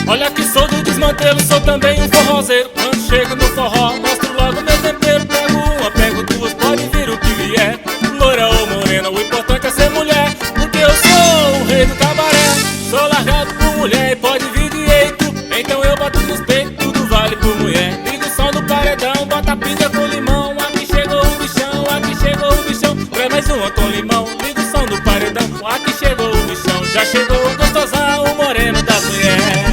Olha que sou do desmantelo, sou também um forrozeiro. Quando chego no forró, mostro logo meu tempero. Pego uma, pego duas, pode vir o que vier. Loira ou morena, o importante é ser mulher. Porque eu sou o rei do cabaré. Sou largado por mulher e pode vir de eito. Então eu boto nos peitos, tudo vale por mulher. Liga o som do paredão, bota pinga com limão. Aqui chegou o bichão, aqui chegou o bichão. Traz mais uma com limão, liga o som do paredão. Aqui chegou o bichão, já chegou o gostosão, o moreno das mulheres.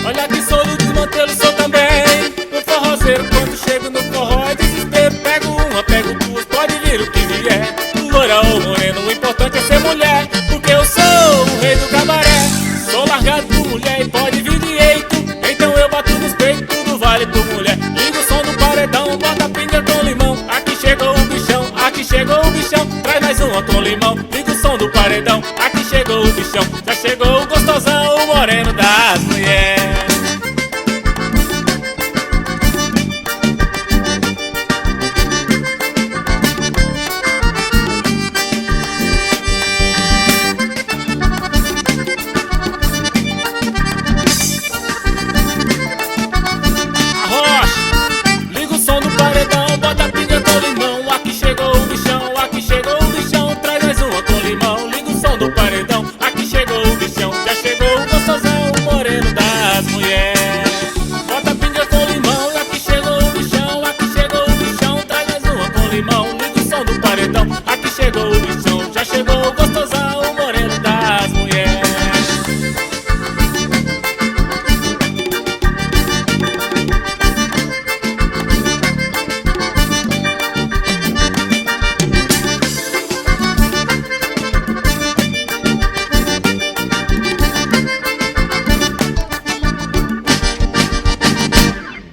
Olha que sou do desmantelo, sou também um forrozeiro. Quando chego no forró é desespero. Pego uma, pego duas, pode vir o que vier. Loira ou moreno, o importante é ser mulher. Porque eu sou o rei do cabaré. Sou largado por mulher e pode vir de eito. Então eu bato nos peitos, tudo vale por mulher. Liga o som do paredão, bota pinga com limão. Aqui chegou o bichão, aqui chegou o bichão. Traz mais uma com limão, liga o som do paredão. Aqui chegou o bichão, já chegou